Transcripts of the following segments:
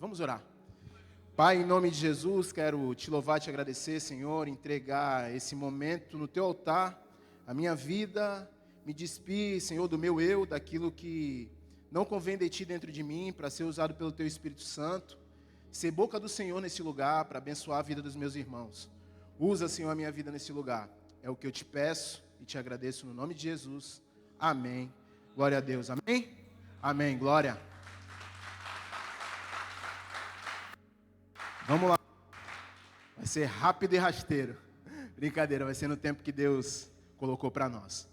Vamos orar. Pai, em nome de Jesus, quero te louvar, te agradecer, Senhor, entregar esse momento no teu altar, a minha vida, me despir, Senhor, do meu eu, daquilo que não convém de ti dentro de mim, para ser usado pelo teu Espírito Santo, ser boca do Senhor nesse lugar, para abençoar a vida dos meus irmãos. Usa, Senhor, a minha vida nesse lugar. É o que eu te peço e te agradeço no nome de Jesus. Amém. Glória a Deus. Amém? Amém. Glória. Vamos lá. Vai ser rápido e rasteiro. Brincadeira, vai ser no tempo que Deus colocou para nós.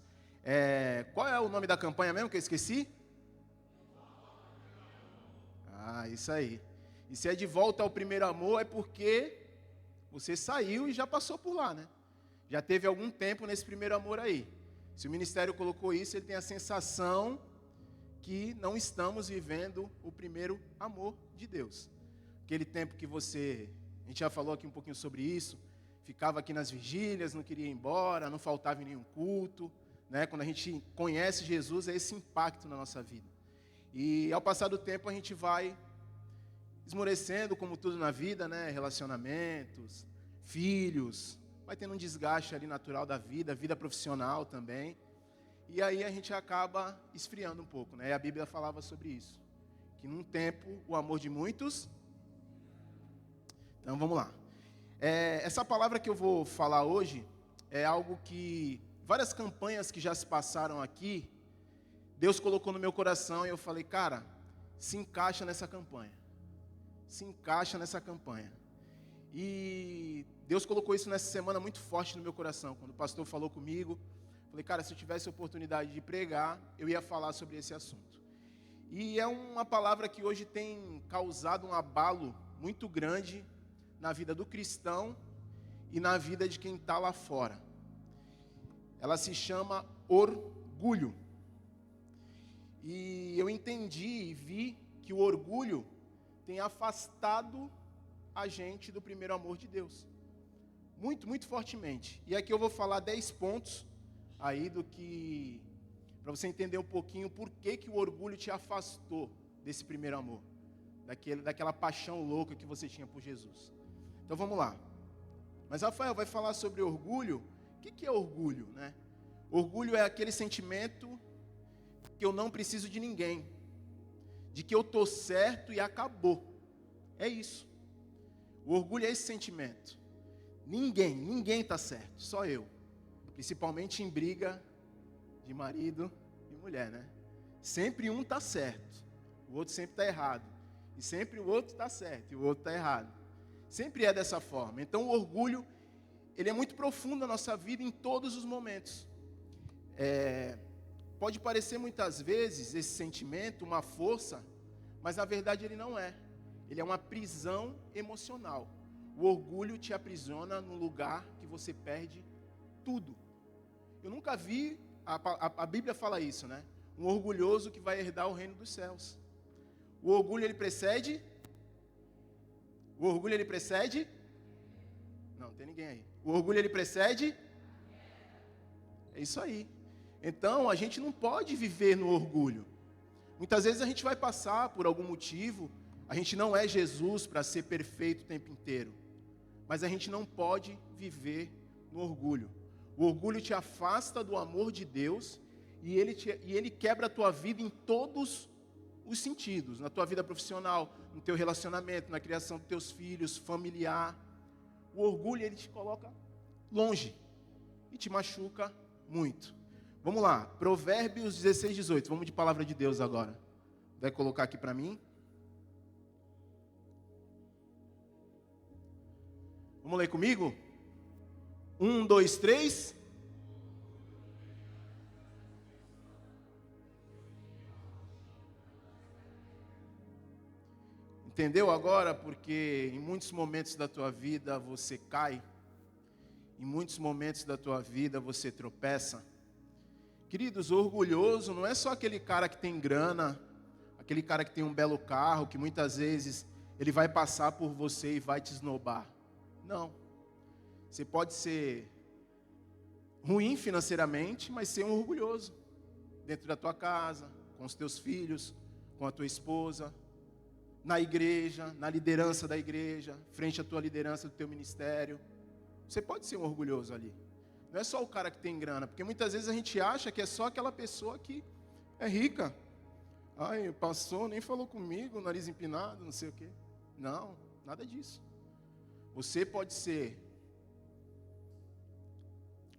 Qual é o nome da campanha mesmo que eu esqueci? Isso aí. E se é de volta ao primeiro amor, é porque você saiu e já passou por lá, né? Já teve algum tempo nesse primeiro amor aí. Se o ministério colocou isso, ele tem a sensação que não estamos vivendo o primeiro amor de Deus. Aquele tempo que a gente já falou aqui um pouquinho sobre isso, ficava aqui nas vigílias, não queria ir embora, não faltava em nenhum culto, né? Quando a gente conhece Jesus, é esse impacto na nossa vida. E ao passar do tempo, a gente vai esmorecendo, como tudo na vida, né? Relacionamentos, filhos, vai tendo um desgaste ali natural da vida profissional também. E aí a gente acaba esfriando um pouco, né? E a Bíblia falava sobre isso, que num tempo o amor de muitos. Então vamos lá. Essa palavra que eu vou falar hoje é algo que várias campanhas que já se passaram aqui, Deus colocou no meu coração e eu falei, cara, se encaixa nessa campanha. Se encaixa nessa campanha. E Deus colocou isso nessa semana muito forte no meu coração. Quando o pastor falou comigo, falei, cara, se eu tivesse a oportunidade de pregar, eu ia falar sobre esse assunto. E é uma palavra que hoje tem causado um abalo muito grande na vida do cristão e na vida de quem está lá fora. Ela se chama orgulho. E eu entendi e vi que o orgulho tem afastado a gente do primeiro amor de Deus. Muito, muito fortemente. E aqui eu vou falar 10 pontos aí do que, para você entender um pouquinho por que o orgulho te afastou desse primeiro amor, daquela paixão louca que você tinha por Jesus. Então vamos lá. Mas Rafael vai falar sobre orgulho. O que é orgulho, né? Orgulho é aquele sentimento que eu não preciso de ninguém, de que eu estou certo e acabou. É isso. O orgulho é esse sentimento. Ninguém está certo, só eu. Principalmente em briga de marido e mulher, né? Sempre um está certo, o outro sempre está errado. E sempre o outro está certo e o outro está errado. Sempre é dessa forma. Então o orgulho, ele é muito profundo na nossa vida em todos os momentos. Pode parecer muitas vezes esse sentimento uma força, mas na verdade ele não é. Ele é uma prisão emocional. O orgulho te aprisiona num lugar que você perde tudo. Eu nunca vi, a Bíblia fala isso, né? Um orgulhoso que vai herdar o reino dos céus. O orgulho ele precede... O orgulho ele precede? Não tem ninguém aí. O orgulho ele precede? É isso aí. Então a gente não pode viver no orgulho. Muitas vezes a gente vai passar por algum motivo. A gente não é Jesus para ser perfeito o tempo inteiro. Mas a gente não pode viver no orgulho. O orgulho te afasta do amor de Deus e ele quebra a tua vida em todos os sentidos, na tua vida profissional, no teu relacionamento, na criação dos teus filhos, familiar. O orgulho, ele te coloca longe e te machuca muito. Vamos lá, Provérbios 16, 18, vamos de palavra de Deus agora. Vai colocar aqui para mim. Vamos ler comigo? 1, 2, 3... Entendeu agora? Porque em muitos momentos da tua vida você cai, em muitos momentos da tua vida você tropeça. Queridos, orgulhoso não é só aquele cara que tem grana, aquele cara que tem um belo carro, que muitas vezes ele vai passar por você e vai te esnobar. Não. Você pode ser ruim financeiramente, mas ser um orgulhoso dentro da tua casa, com os teus filhos, com a tua esposa. na igreja, na liderança da igreja, frente à tua liderança do teu ministério. Você pode ser um orgulhoso ali. Não é só o cara que tem grana, porque muitas vezes a gente acha que é só aquela pessoa que é rica. Ai, passou, nem falou comigo, nariz empinado, não sei o quê. Não, nada disso. Você pode ser,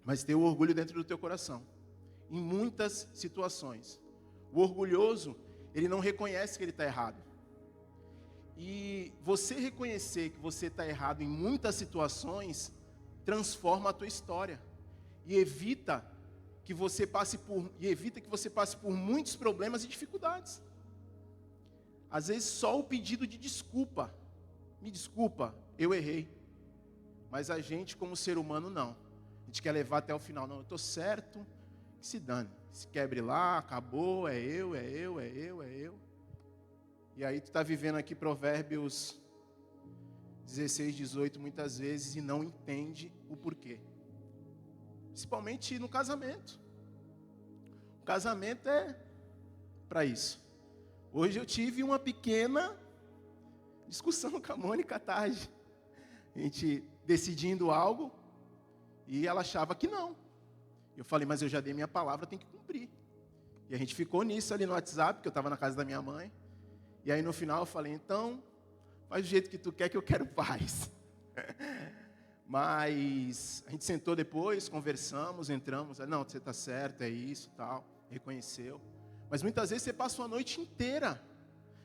mas ter o orgulho dentro do teu coração. Em muitas situações. O orgulhoso, ele não reconhece que ele está errado. E você reconhecer que você está errado em muitas situações, transforma a tua história. E evita que você passe por muitos problemas e dificuldades. Às vezes só o pedido de desculpa. Me desculpa, eu errei. Mas a gente, como ser humano, não. A gente quer levar até o final. Não, eu estou certo, que se dane. Se quebre lá, acabou, é eu. E aí tu está vivendo aqui Provérbios 16, 18, muitas vezes, e não entende o porquê. Principalmente no casamento. O casamento é para isso. Hoje eu tive uma pequena discussão com a Mônica à tarde. A gente decidindo algo e ela achava que não. Eu falei, mas eu já dei minha palavra, tem que cumprir. E a gente ficou nisso ali no WhatsApp, porque eu estava na casa da minha mãe. E aí no final eu falei, então, faz do jeito que tu quer, que eu quero paz. Mas a gente sentou depois, conversamos, entramos. Não, você está certo, é isso, tal. Reconheceu. Mas muitas vezes você passa uma noite inteira.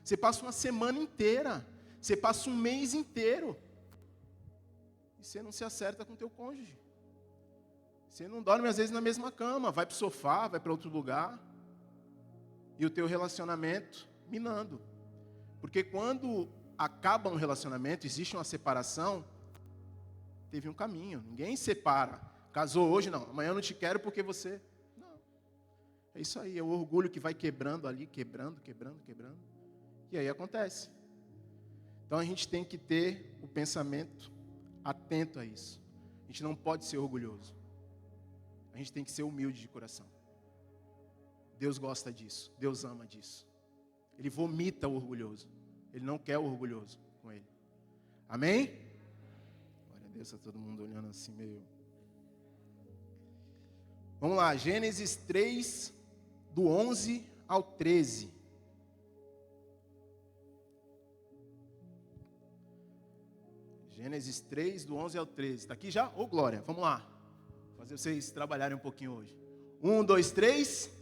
Você passa uma semana inteira. Você passa um mês inteiro. E você não se acerta com o teu cônjuge. Você não dorme às vezes na mesma cama. Vai para o sofá, vai para outro lugar. E o teu relacionamento minando. Porque quando acaba um relacionamento, existe uma separação, teve um caminho. Ninguém separa. Casou hoje, não. Amanhã eu não te quero porque você... Não. É isso aí. É o orgulho que vai quebrando ali, quebrando. E aí acontece. Então a gente tem que ter o pensamento atento a isso. A gente não pode ser orgulhoso. A gente tem que ser humilde de coração. Deus gosta disso. Deus ama disso. Ele vomita o orgulhoso. Ele não quer o orgulhoso com ele. Amém? Glória a Deus, está todo mundo olhando assim meio... Vamos lá, Gênesis 3, do 11 ao 13. Gênesis 3, do 11 ao 13. Está aqui já? Ô, glória, vamos lá. Vou fazer vocês trabalharem um pouquinho hoje. 1, 2, 3...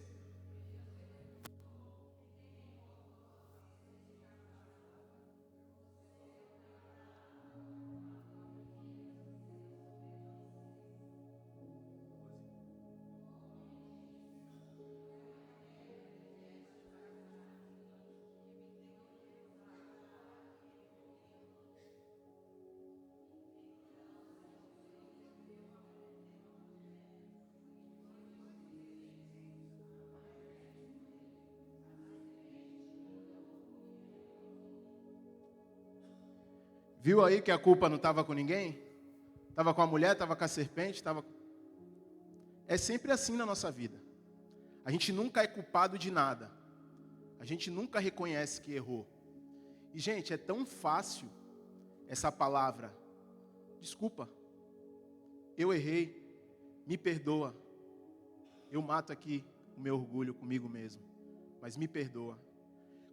Viu aí que a culpa não estava com ninguém? Estava com a mulher, estava com a serpente, estava... É sempre assim na nossa vida. A gente nunca é culpado de nada. A gente nunca reconhece que errou. E, gente, é tão fácil essa palavra. Desculpa. Eu errei. Me perdoa. Eu mato aqui o meu orgulho comigo mesmo. Mas me perdoa.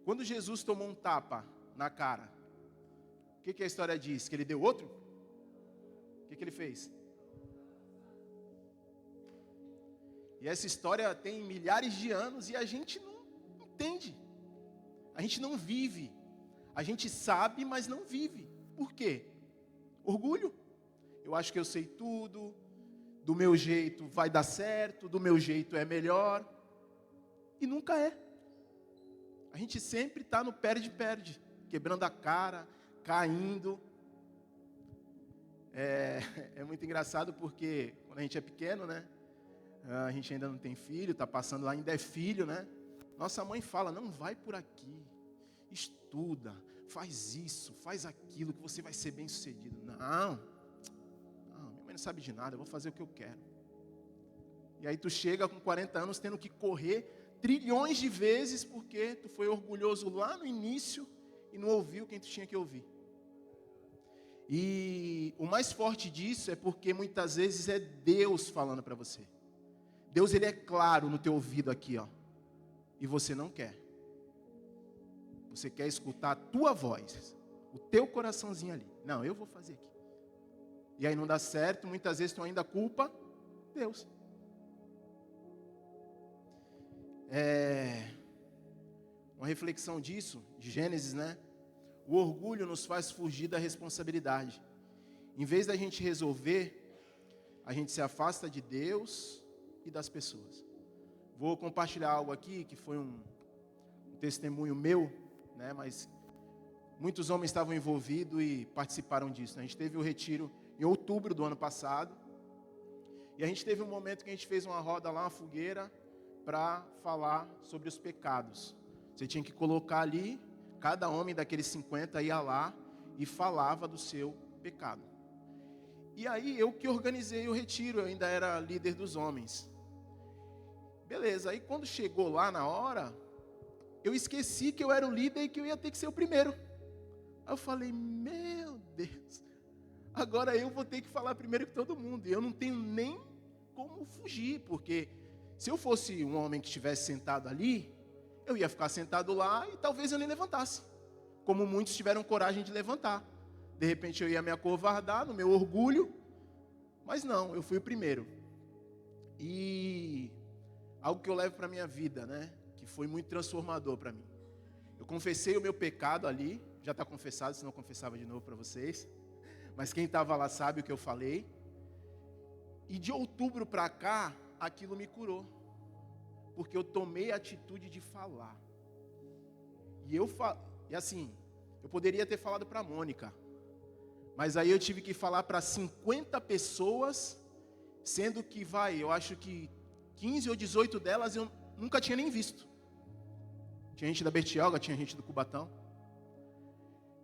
Quando Jesus tomou um tapa na cara, o que a história diz? Que ele deu outro? O que ele fez? E essa história tem milhares de anos e a gente não entende. A gente não vive. A gente sabe, mas não vive. Por quê? Orgulho. Eu acho que eu sei tudo. Do meu jeito vai dar certo. Do meu jeito é melhor. E nunca é. A gente sempre está no perde-perde. Quebrando a cara, caindo. É muito engraçado porque quando a gente é pequeno, né? A gente ainda não tem filho, está passando lá, ainda é filho, né? Nossa mãe fala, não vai por aqui, estuda, faz isso, faz aquilo, que você vai ser bem sucedido. Não, minha mãe não sabe de nada, eu vou fazer o que eu quero. E aí tu chega com 40 anos tendo que correr trilhões de vezes porque tu foi orgulhoso lá no início e e não ouviu quem tu tinha que ouvir. E o mais forte disso é porque muitas vezes é Deus falando para você. Deus, ele é claro no teu ouvido aqui, ó. E você não quer. Você quer escutar a tua voz, o teu coraçãozinho ali. Não, eu vou fazer aqui. E aí não dá certo, muitas vezes tu ainda culpa Deus. Uma reflexão disso, de Gênesis, né? O orgulho nos faz fugir da responsabilidade. Em vez da gente resolver, a gente se afasta de Deus e das pessoas. Vou compartilhar algo aqui que foi um testemunho meu, né? Mas muitos homens estavam envolvidos e participaram disso. A gente teve o retiro em outubro do ano passado. E a gente teve um momento que a gente fez uma roda lá, uma fogueira, para falar sobre os pecados. Você tinha que colocar ali, cada homem daqueles 50 ia lá e falava do seu pecado. E aí eu que organizei o retiro, eu ainda era líder dos homens. Beleza, aí quando chegou lá na hora, eu esqueci que eu era o líder e que eu ia ter que ser o primeiro. Aí eu falei, meu Deus, agora eu vou ter que falar primeiro que todo mundo. E eu não tenho nem como fugir, porque se eu fosse um homem que estivesse sentado ali, eu ia ficar sentado lá e talvez eu nem levantasse. Como muitos tiveram coragem de levantar. De repente eu ia me acovardar no meu orgulho, mas não, eu fui o primeiro. E algo que eu levo para a minha vida, né, que foi muito transformador para mim. Eu confessei o meu pecado ali, já está confessado, senão eu confessava de novo para vocês. Mas quem estava lá sabe o que eu falei. E de outubro para cá, aquilo me curou. Porque eu tomei a atitude de falar. E assim, eu poderia ter falado para a Mônica. Mas aí eu tive que falar para 50 pessoas, sendo que eu acho que 15 ou 18 delas eu nunca tinha nem visto. Tinha gente da Bertioga, tinha gente do Cubatão.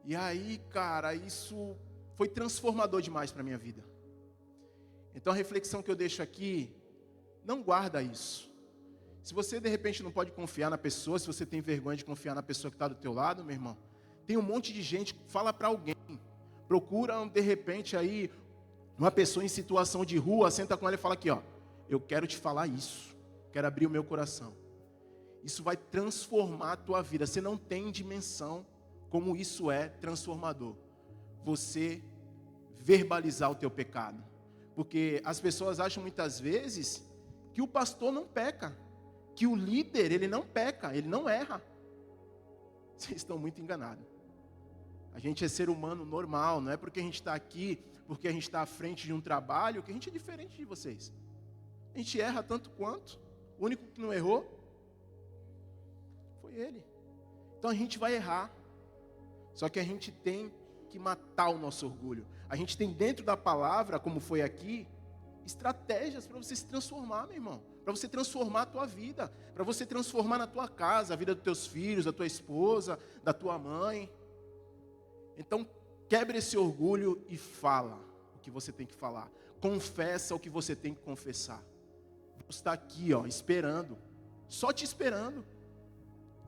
E aí, cara, isso foi transformador demais para a minha vida. Então a reflexão que eu deixo aqui, não guarda isso. Se você de repente não pode confiar na pessoa, se você tem vergonha de confiar na pessoa que está do teu lado, meu irmão, tem um monte de gente, fala para alguém. Procura de repente aí uma pessoa em situação de rua, senta com ela e fala aqui, ó, eu quero te falar isso, quero abrir o meu coração. Isso vai transformar a tua vida. Você não tem dimensão como isso é transformador. Você verbalizar o teu pecado. Porque as pessoas acham muitas vezes que o pastor não peca, que o líder, ele não peca, ele não erra. Vocês estão muito enganados. A gente é ser humano normal, não é porque a gente está aqui, porque a gente está à frente de um trabalho, que a gente é diferente de vocês. A gente erra tanto quanto. O único que não errou foi ele. Então a gente vai errar. Só que a gente tem que matar o nosso orgulho. A gente tem dentro da palavra, como foi aqui, estratégias para você se transformar, meu irmão. Para você transformar a tua vida. Para você transformar na tua casa, a vida dos teus filhos, da tua esposa, da tua mãe. Então, quebre esse orgulho e fala o que você tem que falar. Confessa o que você tem que confessar. Deus está aqui, ó, esperando. Só te esperando.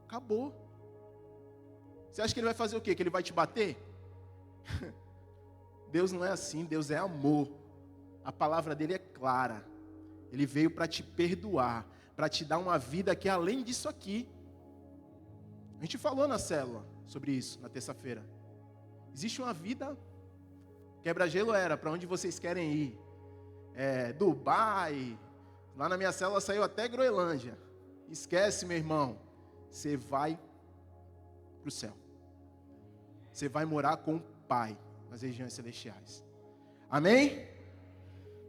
Acabou. Você acha que Ele vai fazer o quê? Que Ele vai te bater? Deus não é assim, Deus é amor. A palavra dele é clara. Ele veio para te perdoar, para te dar uma vida que é além disso aqui. A gente falou na célula sobre isso, na terça-feira. Existe uma vida, quebra-gelo era, para onde vocês querem ir? Dubai, lá na minha célula saiu até Groenlândia. Esquece, meu irmão, você vai para o céu. Você vai morar com o Pai, nas regiões celestiais. Amém?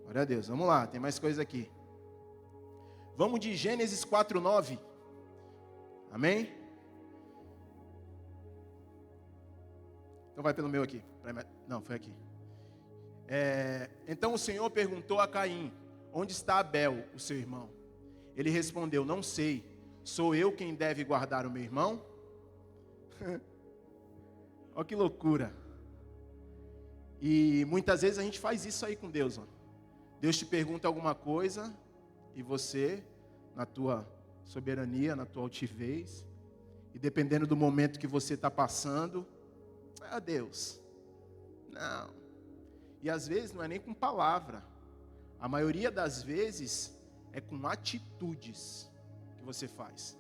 Glória a Deus, vamos lá, tem mais coisa aqui. Vamos de Gênesis 4:9. Amém? Então vai pelo meu aqui. Não, foi aqui. Então o Senhor perguntou a Caim, onde está Abel, o seu irmão? Ele respondeu, não sei, sou eu quem deve guardar o meu irmão? Olha que loucura. E muitas vezes a gente faz isso aí com Deus, ó. Deus te pergunta alguma coisa e você, na tua soberania, na tua altivez, E dependendo do momento que você está passando, Deus, não. E às vezes não é nem com palavra. A maioria das vezes é com atitudes que você faz.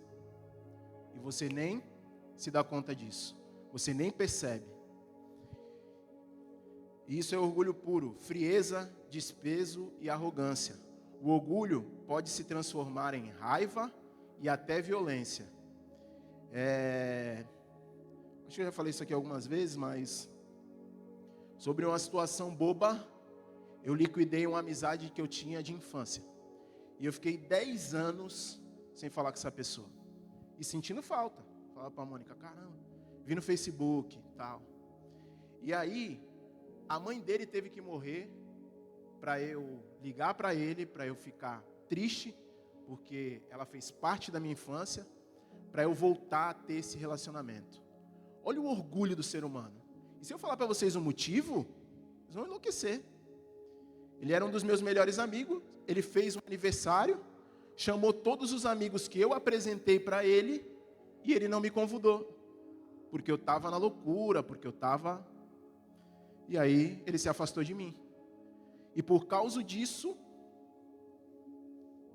E você nem se dá conta disso. Você nem percebe. E isso é orgulho puro, frieza, desprezo e arrogância. O orgulho pode se transformar em raiva e até violência. Acho que eu já falei isso aqui algumas vezes, mas sobre uma situação boba, eu liquidei uma amizade que eu tinha de infância. E eu fiquei 10 anos sem falar com essa pessoa. E sentindo falta. Falava para a Mônica, caramba, vi no Facebook e tal. E aí, a mãe dele teve que morrer para eu ligar para ele, para eu ficar triste, porque ela fez parte da minha infância, para eu voltar a ter esse relacionamento. Olha o orgulho do ser humano. E se eu falar para vocês o motivo, vocês vão enlouquecer. Ele era um dos meus melhores amigos, ele fez um aniversário, chamou todos os amigos que eu apresentei para ele, e ele não me convidou, porque eu estava na loucura, porque eu estava... E aí ele se afastou de mim. E por causa disso,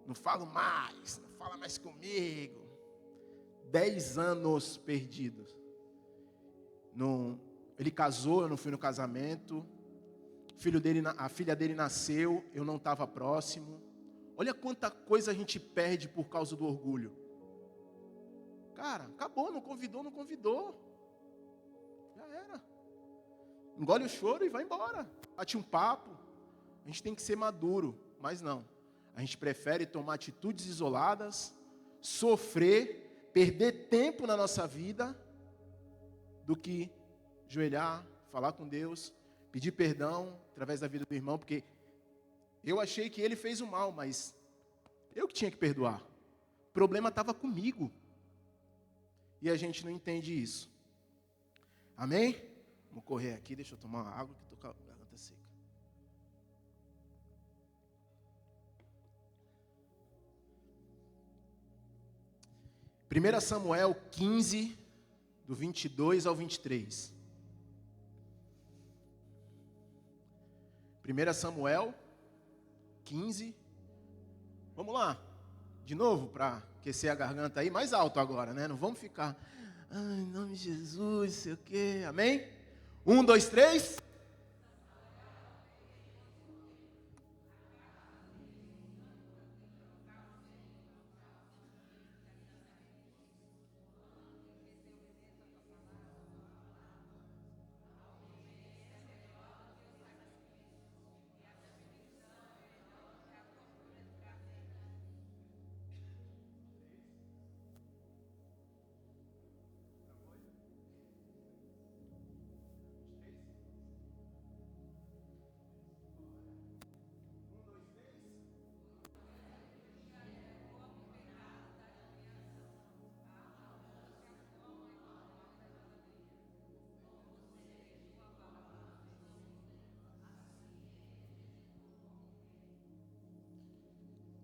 não falo mais, não fala mais comigo. 10 anos perdidos. Ele casou, eu não fui no casamento. A filha dele nasceu, eu não estava próximo. Olha quanta coisa a gente perde por causa do orgulho. Cara, acabou, não convidou. Já era. Engole o choro e vai embora. Bate um papo. A gente tem que ser maduro, mas não. A gente prefere tomar atitudes isoladas, sofrer, perder tempo na nossa vida, do que ajoelhar, falar com Deus, pedir perdão através da vida do irmão, porque eu achei que ele fez o mal, mas eu que tinha que perdoar. O problema estava comigo. E a gente não entende isso. Amém? Vamos correr aqui, deixa eu tomar uma água que estou com a garganta seca. Primeira Samuel 15, do 22 ao 23. 1 Samuel 15. Vamos lá. De novo, para aquecer a garganta aí. Mais alto agora, né? Não vamos ficar... Ai, em nome de Jesus, sei o quê. Amém? 1, 2, 3.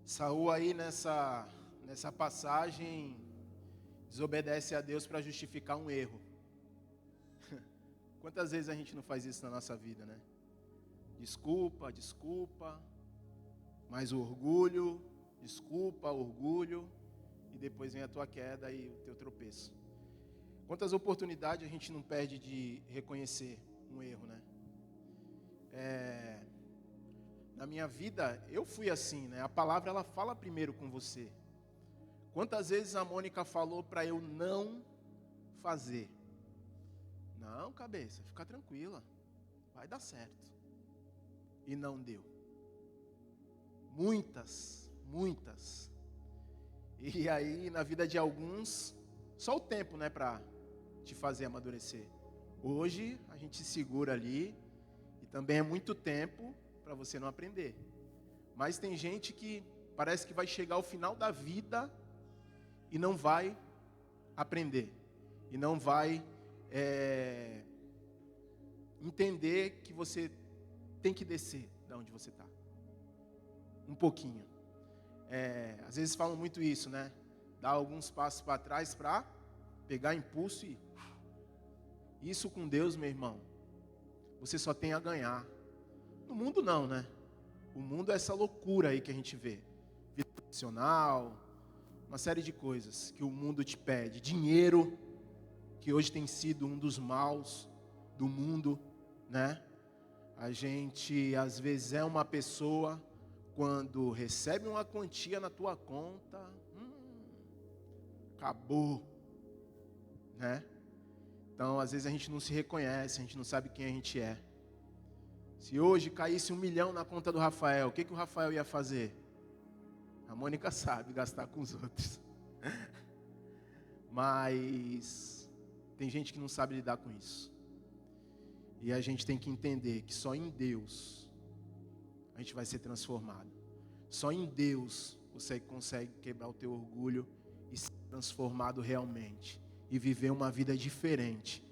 Saul aí nessa passagem desobedece a Deus para justificar um erro. Quantas vezes a gente não faz isso na nossa vida, né? Desculpa, mas o orgulho, desculpa, orgulho, e depois vem a tua queda e o teu tropeço. Quantas oportunidades a gente não perde de reconhecer um erro, né? Na minha vida, eu fui assim, né? A palavra, ela fala primeiro com você. Quantas vezes a Mônica falou para eu não fazer? Não, cabeça, fica tranquila. Vai dar certo. E não deu. Muitas. E aí, na vida de alguns, só o tempo, né, para te fazer amadurecer. Hoje, a gente se segura ali, e também é muito tempo para você não aprender. Mas tem gente que parece que vai chegar ao final da vida e não vai aprender. E não vai entender que você tem que descer de onde você está. Um pouquinho. Às vezes falam muito isso, né? Dar alguns passos para trás para pegar impulso e... Isso com Deus, meu irmão, você só tem a ganhar. No mundo não, né? O mundo é essa loucura aí que a gente vê. Vida profissional, uma série de coisas que o mundo te pede. Dinheiro, que hoje tem sido um dos maus do mundo, né? A gente, às vezes, é uma pessoa, quando recebe uma quantia na tua conta, acabou, né? Então, às vezes, a gente não se reconhece, a gente não sabe quem a gente é. Se hoje caísse 1 milhão na conta do Rafael, o que o Rafael ia fazer? A Mônica sabe, gastar com os outros. Mas tem gente que não sabe lidar com isso. E a gente tem que entender que só em Deus a gente vai ser transformado. Só em Deus você consegue quebrar o teu orgulho e ser transformado realmente. E viver uma vida diferente.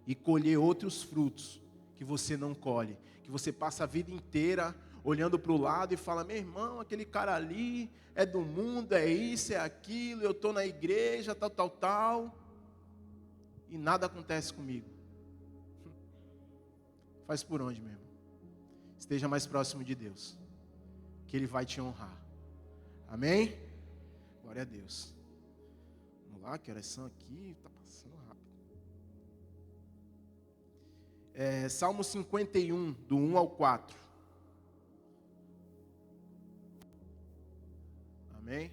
E colher outros frutos que você não colhe. Que você passa a vida inteira olhando para o lado e fala, meu irmão, aquele cara ali é do mundo, é isso, é aquilo, eu estou na igreja, tal. E nada acontece comigo. Faz por onde, meu irmão? Esteja mais próximo de Deus. Que Ele vai te honrar. Amém? Glória a Deus. Vamos lá, que oração aqui, está passando rápido. Salmo 51, do 1 ao 4. Amém?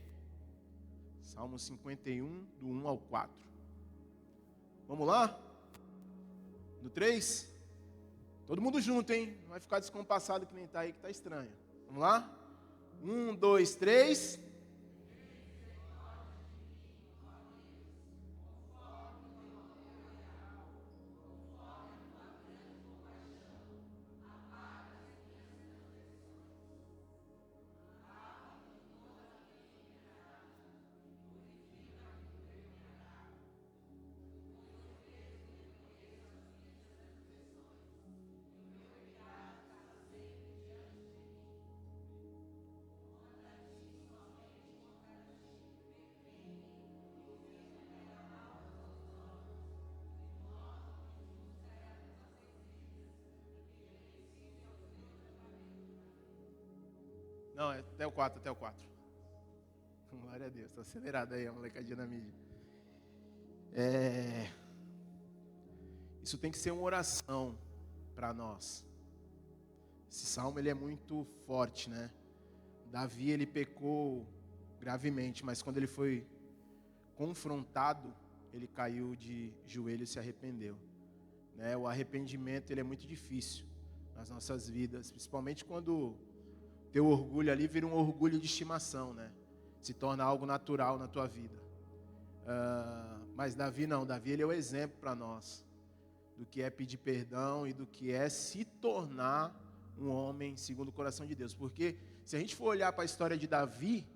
Salmo 51, do 1 ao 4. Vamos lá? No 3? Todo mundo junto, hein? Não vai ficar descompassado que nem está aí, que está estranho. Vamos lá? 1, 2, 3. Não, é até o 4, até o 4. Glória a Deus, está acelerado aí a molecadinha da mídia. Isso tem que ser uma oração para nós. Esse salmo ele é muito forte, né? Davi ele pecou gravemente, mas quando ele foi confrontado, ele caiu de joelho e se arrependeu. Né? O arrependimento ele é muito difícil nas nossas vidas, principalmente quando teu orgulho ali vira um orgulho de estimação, né? Se torna algo natural na tua vida. Mas Davi não, Davi ele é o exemplo para nós do que é pedir perdão e do que é se tornar um homem segundo o coração de Deus. Porque se a gente for olhar para a história de Davi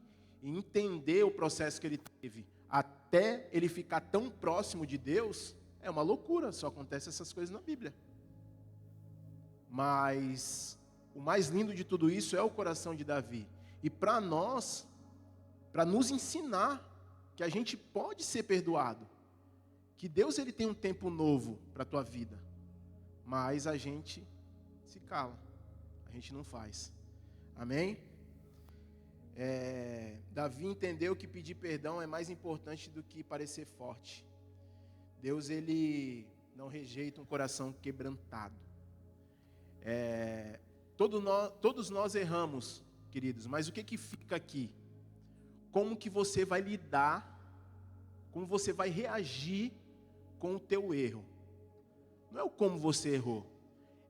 e entender o processo que ele teve até ele ficar tão próximo de Deus, é uma loucura, só acontece essas coisas na Bíblia. Mas o mais lindo de tudo isso é o coração de Davi. E para nós, para nos ensinar que a gente pode ser perdoado, que Deus ele tem um tempo novo para a tua vida, mas a gente se cala, a gente não faz. Amém? Davi entendeu que pedir perdão é mais importante do que parecer forte. Deus ele não rejeita um coração quebrantado. Todos nós erramos, queridos, mas o que fica aqui? Como que você vai lidar, como você vai reagir com o teu erro? Não é o como você errou,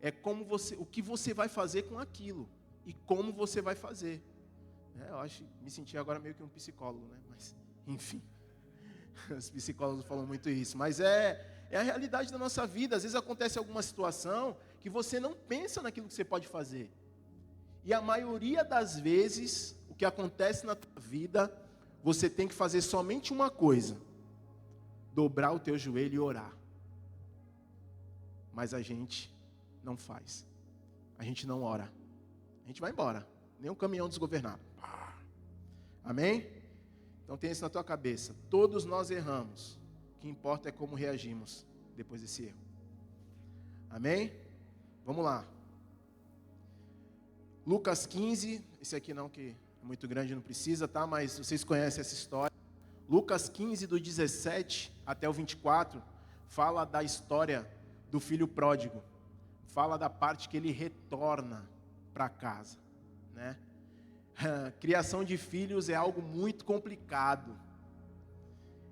é o que você vai fazer com aquilo e como você vai fazer. Eu me senti agora meio que um psicólogo, né? Mas, enfim, os psicólogos falam muito isso, mas é a realidade da nossa vida. Às vezes acontece alguma situação que você não pensa naquilo que você pode fazer. E a maioria das vezes, o que acontece na tua vida, você tem que fazer somente uma coisa: dobrar o teu joelho e orar. Mas a gente não faz. A gente não ora. A gente vai embora. Nem um caminhão desgovernado. Amém? Então tenha isso na tua cabeça. Todos nós erramos. O que importa é como reagimos depois desse erro. Amém? Vamos lá. Lucas 15, esse aqui não, que é muito grande, não precisa, tá? Mas vocês conhecem essa história. Lucas 15, do 17 até o 24, fala da história do filho pródigo. Fala da parte que ele retorna para casa, né? Criação de filhos é algo muito complicado.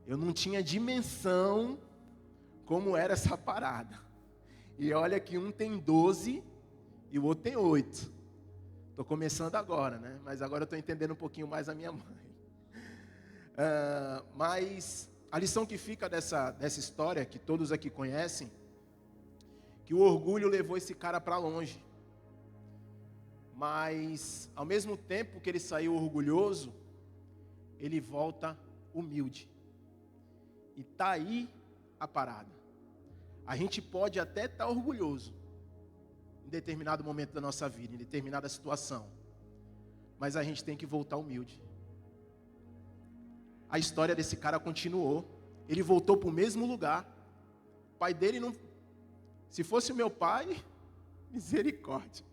Eu não tinha dimensão como era essa parada. E olha que um tem 12 e o outro tem 8. Estou começando agora, né? Mas agora eu estou entendendo um pouquinho mais a minha mãe. Mas a lição que fica dessa história, que todos aqui conhecem, que o orgulho levou esse cara para longe. Mas, ao mesmo tempo que ele saiu orgulhoso, ele volta humilde. E está aí a parada. A gente pode até estar orgulhoso em determinado momento da nossa vida, em determinada situação. Mas a gente tem que voltar humilde. A história desse cara continuou. Ele voltou para o mesmo lugar. O pai dele não... Se fosse o meu pai, misericórdia.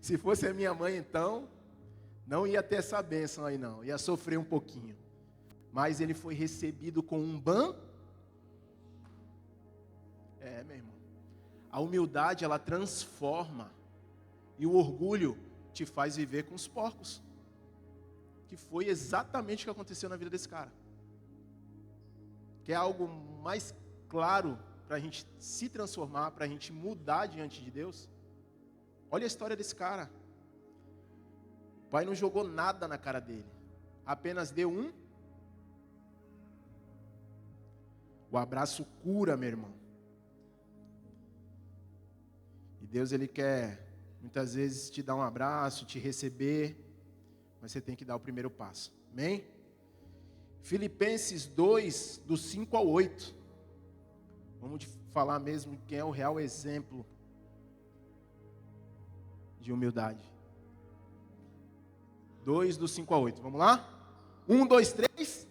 Se fosse a minha mãe, então, não ia ter essa bênção aí não. Ia sofrer um pouquinho. Mas ele foi recebido com um meu irmão. A humildade, ela transforma. E o orgulho te faz viver com os porcos. Que foi exatamente o que aconteceu na vida desse cara. Que é algo mais claro para a gente se transformar, para a gente mudar diante de Deus. Olha a história desse cara. O pai não jogou nada na cara dele. Apenas deu O abraço cura, meu irmão. E Deus, Ele quer, muitas vezes, te dar um abraço, te receber, mas você tem que dar o primeiro passo. Amém? Filipenses 2, do 5 ao 8. Vamos falar mesmo quem é o real exemplo de humildade. 2, do 5 ao 8. Vamos lá? 1, 2, 3.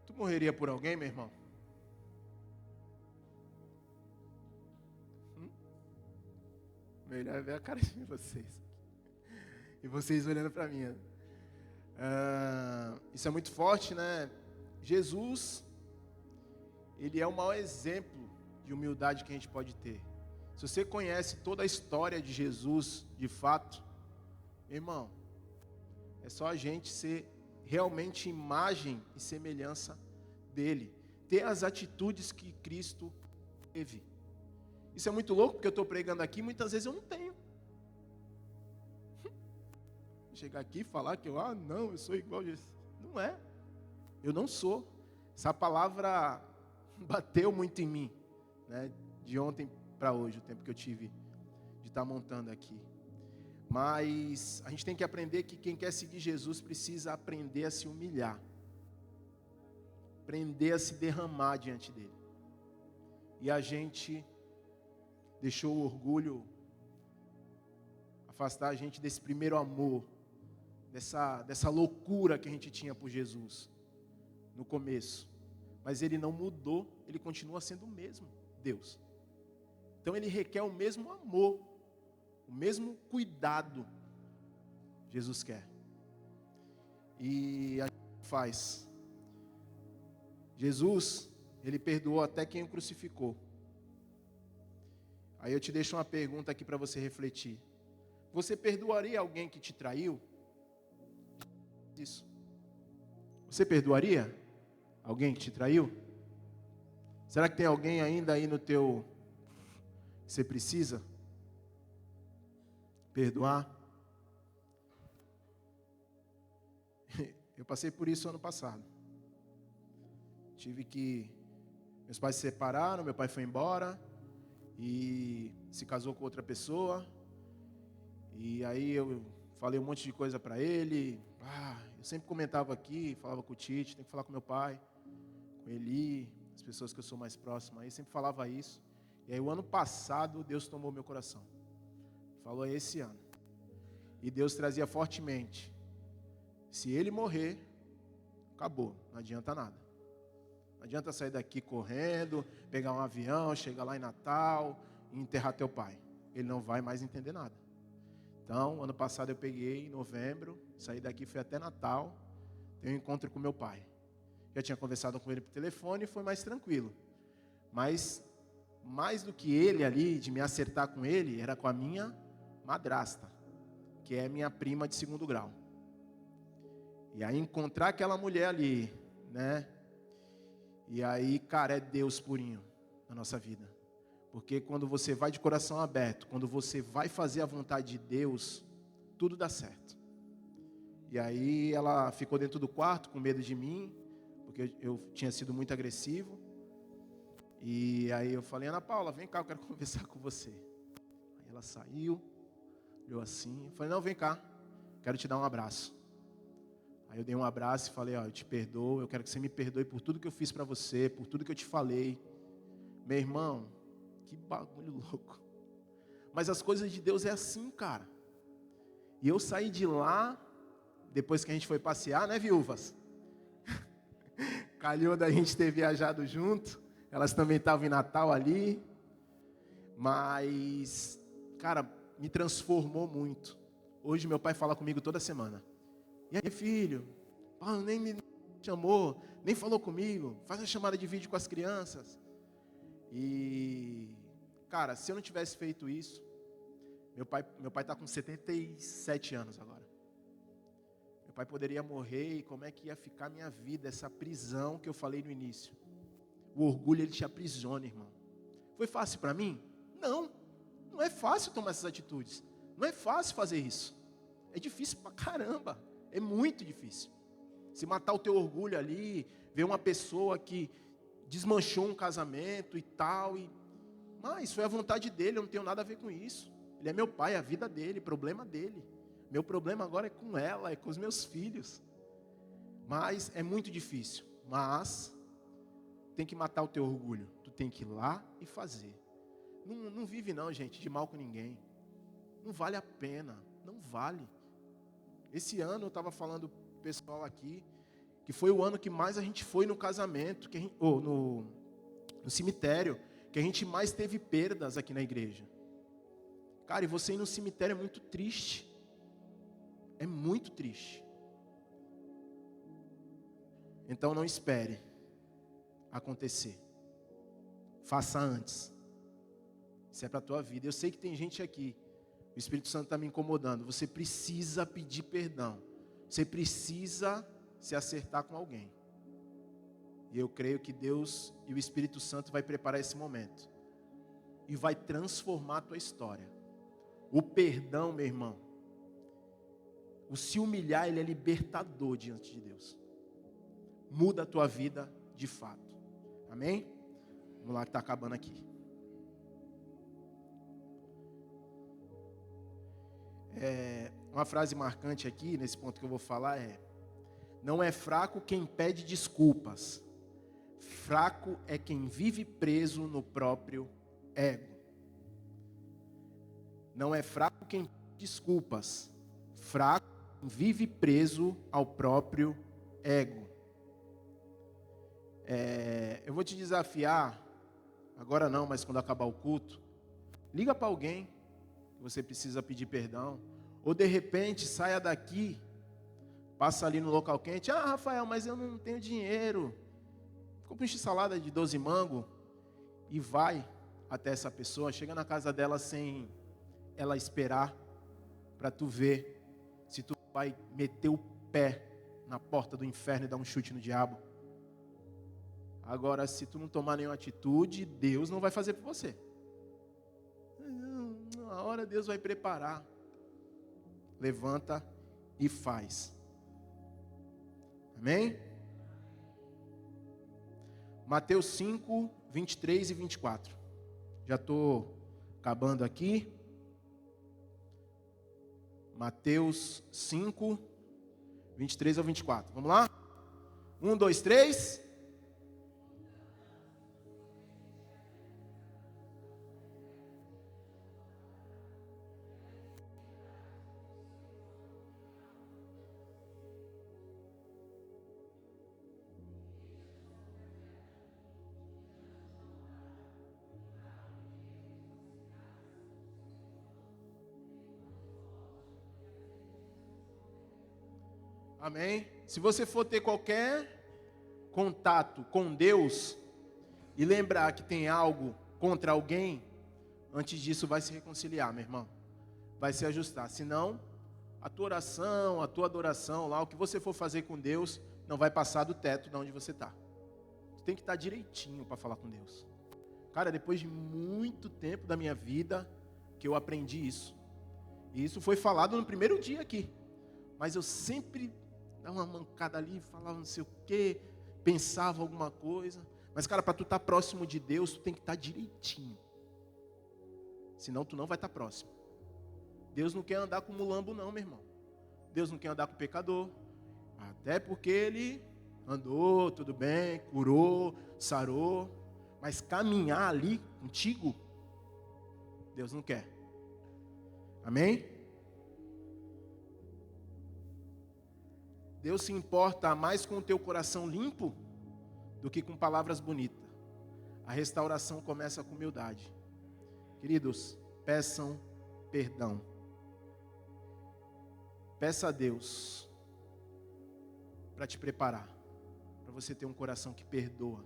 Tu morreria por alguém, meu irmão? Melhor ver a cara de vocês. E vocês olhando para mim. Isso é muito forte, né? Jesus, Ele é o maior exemplo de humildade que a gente pode ter. Se você conhece toda a história de Jesus, de fato, irmão, é só a gente ser realmente imagem e semelhança dele. Ter as atitudes que Cristo teve. Isso é muito louco, porque eu estou pregando aqui, muitas vezes eu não tenho. Chegar aqui e falar que eu sou igual a Jesus. Não é. Eu não sou. Essa palavra bateu muito em mim, né? De ontem para hoje, o tempo que eu tive de estar montando aqui. Mas a gente tem que aprender que quem quer seguir Jesus precisa aprender a se humilhar. Aprender a se derramar diante dele. E a gente deixou o orgulho afastar a gente desse primeiro amor, dessa loucura que a gente tinha por Jesus no começo. Mas ele não mudou, ele continua sendo o mesmo Deus. Então ele requer o mesmo amor, o mesmo cuidado Jesus quer. E a gente faz. Jesus, ele perdoou até quem o crucificou. Aí eu te deixo uma pergunta aqui para você refletir. Você perdoaria alguém que te traiu? Isso. Você perdoaria alguém que te traiu? Será que tem alguém ainda aí no teu que você precisa Perdoar. Eu passei por isso ano passado. Meus pais se separaram, meu pai foi embora e se casou com outra pessoa. E aí eu falei um monte de coisa para ele. Eu sempre comentava aqui, falava com o Tite, tem que falar com meu pai, com Eli, as pessoas que eu sou mais próximo aí, sempre falava isso. E aí o ano passado Deus tomou meu coração. Falou esse ano. E Deus trazia fortemente. Se ele morrer, acabou, não adianta nada. Não adianta sair daqui correndo, pegar um avião, chegar lá em Natal e enterrar teu pai. Ele não vai mais entender nada. Então, ano passado eu peguei, em novembro, saí daqui, fui até Natal, tenho um encontro com meu pai. Já tinha conversado com ele por telefone e foi mais tranquilo. Mas, mais do que ele ali, de me acertar com ele, era com a minha madrasta, que é minha prima de 2º grau. E aí encontrar aquela mulher ali, né? E aí, cara, é Deus purinho na nossa vida. Porque quando você vai de coração aberto, quando você vai fazer a vontade de Deus, tudo dá certo. E aí ela ficou dentro do quarto com medo de mim, porque eu tinha sido muito agressivo. E aí eu falei, Ana Paula, vem cá, eu quero conversar com você. Aí ela saiu, olhou assim, eu falei, não, vem cá, quero te dar um abraço. Aí eu dei um abraço e falei, eu te perdoo, eu quero que você me perdoe por tudo que eu fiz para você, por tudo que eu te falei. Meu irmão, que bagulho louco. Mas as coisas de Deus é assim, cara. E eu saí de lá, depois que a gente foi passear, né, viúvas? Calhou da gente ter viajado junto. Elas também estavam em Natal ali. Mas, cara, me transformou muito. Hoje meu pai fala comigo toda semana. E aí, filho? Nem me chamou, nem falou comigo. Faz uma chamada de vídeo com as crianças. E, cara, se eu não tivesse feito isso, meu pai está com 77 anos agora. Meu pai poderia morrer e como é que ia ficar a minha vida, essa prisão que eu falei no início. O orgulho, ele te aprisiona, irmão. Foi fácil para mim? Não, não é fácil tomar essas atitudes. Não é fácil fazer isso. É difícil pra caramba, é muito difícil. Se matar o teu orgulho ali, ver uma pessoa que desmanchou um casamento e tal, mas foi a vontade dele, eu não tenho nada a ver com isso. Ele é meu pai, a vida dele, problema dele. Meu problema agora é com ela, é com os meus filhos. Mas é muito difícil. Mas tem que matar o teu orgulho. Tu tem que ir lá e fazer. Não vive não, gente, de mal com ninguém. Não vale a pena, não vale. Esse ano eu estava falando pro pessoal aqui, que foi o ano que mais a gente foi no casamento, no cemitério, que a gente mais teve perdas aqui na igreja. Cara, e você ir no cemitério é muito triste. É muito triste. Então não espere acontecer. Faça antes. Isso é para a tua vida. Eu sei que tem gente aqui, o Espírito Santo está me incomodando. Você precisa pedir perdão. Você precisa se acertar com alguém. E eu creio que Deus e o Espírito Santo vai preparar esse momento. E vai transformar a tua história. O perdão, meu irmão, o se humilhar, ele é libertador diante de Deus. Muda a tua vida de fato. Amém? Vamos lá que está acabando aqui. Uma frase marcante aqui, nesse ponto que eu vou falar é: não é fraco quem pede desculpas. Fraco é quem vive preso no próprio ego. Não é fraco quem pede desculpas. Fraco quem vive preso ao próprio ego. Eu vou te desafiar, agora não, mas quando acabar o culto, liga para alguém que você precisa pedir perdão, ou de repente saia daqui, passa ali no local quente, Rafael, mas eu não tenho dinheiro, compra uma salada de 12 mangos e vai até essa pessoa, chega na casa dela sem ela esperar, para tu ver se tu vai meter o pé na porta do inferno e dar um chute no diabo. Agora, se tu não tomar nenhuma atitude, Deus não vai fazer por você. A hora Deus vai preparar. levanta e faz. Amém? Mateus 5, 23 e 24. Já estou acabando aqui. Mateus 5, 23 ao 24. Vamos lá? 1, 2, 3. Amém? Se você for ter qualquer contato com Deus e lembrar que tem algo contra alguém, antes disso vai se reconciliar, meu irmão. Vai se ajustar. Senão, a tua oração, a tua adoração, lá, o que você for fazer com Deus, não vai passar do teto de onde você está. Você tem que estar direitinho para falar com Deus. Cara, depois de muito tempo da minha vida que eu aprendi isso. E isso foi falado no primeiro dia aqui. Mas eu sempre dava uma mancada ali, falava não sei o quê, pensava alguma coisa. Mas, cara, para tu estar próximo de Deus, tu tem que estar direitinho. Senão tu não vai estar próximo. Deus não quer andar com mulambo não, meu irmão. Deus não quer andar com pecador. Até porque Ele andou, tudo bem, curou, sarou. Mas caminhar ali contigo, Deus não quer. Amém? Deus se importa mais com o teu coração limpo do que com palavras bonitas. A restauração começa com humildade. Queridos, peçam perdão. Peça a Deus para te preparar, para você ter um coração que perdoa,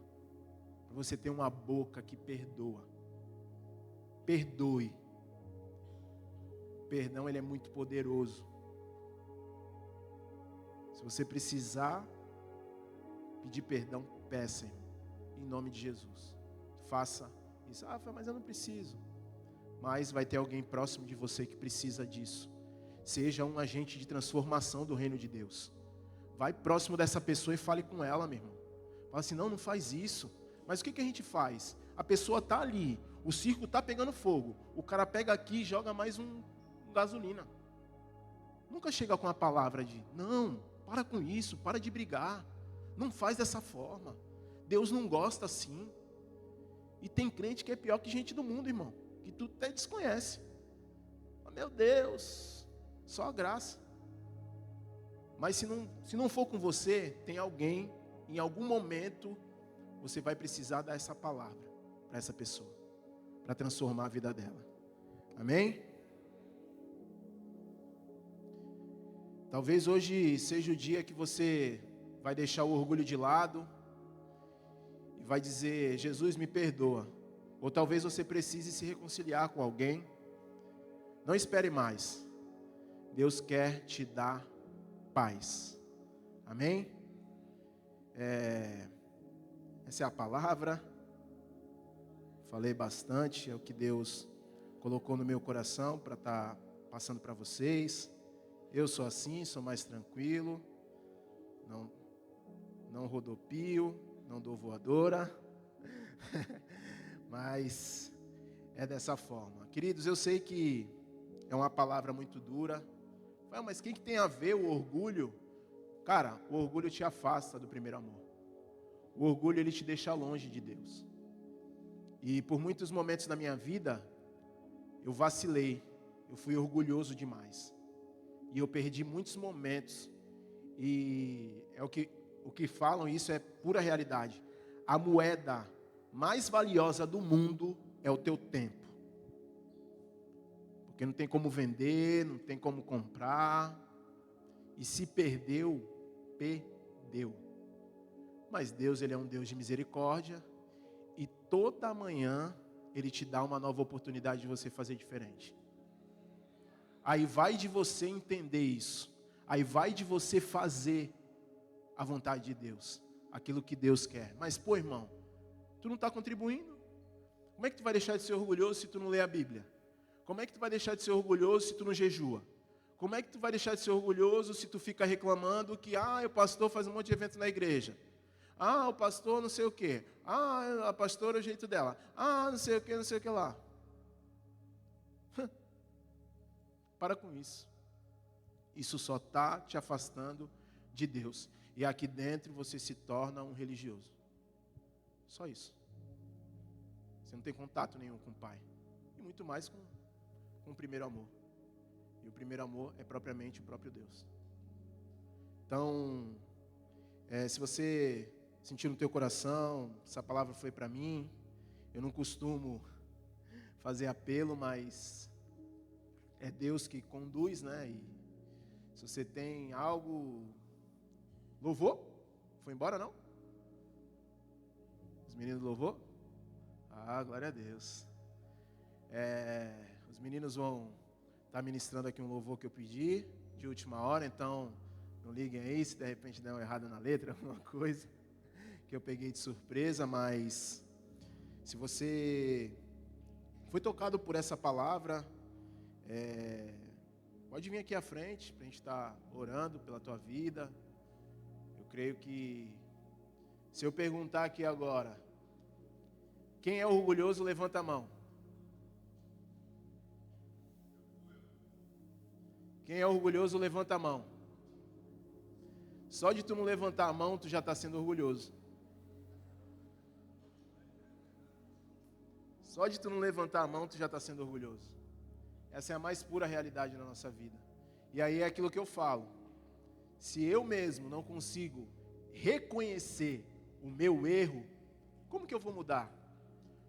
para você ter uma boca que perdoa. Perdoe. O perdão, ele é muito poderoso. Se você precisar pedir perdão, peça, irmão, em nome de Jesus. Faça isso. Ah, mas eu não preciso. Mas vai ter alguém próximo de você que precisa disso. Seja um agente de transformação do reino de Deus. Vai próximo dessa pessoa e fale com ela, meu irmão. Fala assim, não faz isso. Mas o que a gente faz? A pessoa está ali, o circo está pegando fogo. O cara pega aqui e joga mais um gasolina. Nunca chega com a palavra de, não, para com isso, para de brigar. Não faz dessa forma. Deus não gosta assim. E tem crente que é pior que gente do mundo, irmão. Que tu até desconhece. Oh, meu Deus, só a graça. Mas se não for com você, tem alguém, em algum momento, você vai precisar dar essa palavra para essa pessoa. Para transformar a vida dela. Amém? Talvez hoje seja o dia que você vai deixar o orgulho de lado e vai dizer, Jesus me perdoa. Ou talvez você precise se reconciliar com alguém. Não espere mais. Deus quer te dar paz. Amém? Essa é a palavra. Falei bastante, é o que Deus colocou no meu coração para estar passando para vocês. Eu sou assim, sou mais tranquilo, não rodopio, não dou voadora, mas é dessa forma. Queridos, eu sei que é uma palavra muito dura, mas o que tem a ver o orgulho? Cara, o orgulho te afasta do primeiro amor. O orgulho, ele te deixa longe de Deus. E por muitos momentos da minha vida, eu vacilei, eu fui orgulhoso demais. E eu perdi muitos momentos. E é o que falam, isso é pura realidade. A moeda mais valiosa do mundo é o teu tempo. Porque não tem como vender, não tem como comprar. E se perdeu, perdeu. Mas Deus, ele é um Deus de misericórdia. E toda manhã, ele te dá uma nova oportunidade de você fazer diferente. Aí vai de você entender isso. Aí vai de você fazer a vontade de Deus. Aquilo que Deus quer. Mas, pô, irmão, tu não está contribuindo? Como é que tu vai deixar de ser orgulhoso se tu não lê a Bíblia? Como é que tu vai deixar de ser orgulhoso se tu não jejua? Como é que tu vai deixar de ser orgulhoso se tu fica reclamando que, o pastor faz um monte de evento na igreja? O pastor não sei o quê. A pastora é o jeito dela. Não sei o que lá. Para com isso. Isso só está te afastando de Deus. E aqui dentro você se torna um religioso. Só isso. Você não tem contato nenhum com o Pai. E muito mais com o primeiro amor. E o primeiro amor é propriamente o próprio Deus. Então, se você sentir no teu coração, essa palavra foi para mim, eu não costumo fazer apelo, mas é Deus que conduz, né? E se você tem algo... Louvor? Foi embora, não? Os meninos louvor? Glória a Deus. Os meninos vão estar ministrando aqui um louvor que eu pedi, de última hora, então não liguem aí se de repente der uma errada na letra, alguma coisa que eu peguei de surpresa, mas se você foi tocado por essa palavra, pode vir aqui à frente para a gente estar orando pela tua vida. Eu creio que se eu perguntar aqui agora, quem é orgulhoso, levanta a mão. Quem é orgulhoso, levanta a mão. Só de tu não levantar a mão, tu já está sendo orgulhoso. Só de tu não levantar a mão, tu já está sendo orgulhoso. Essa é a mais pura realidade na nossa vida. E aí é aquilo que eu falo. Se eu mesmo não consigo reconhecer o meu erro, como que eu vou mudar?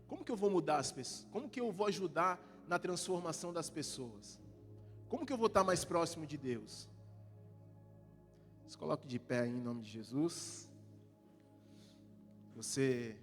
Como que eu vou mudar as pessoas? Como que eu vou ajudar na transformação das pessoas? Como que eu vou estar mais próximo de Deus? Se coloque de pé aí em nome de Jesus. Você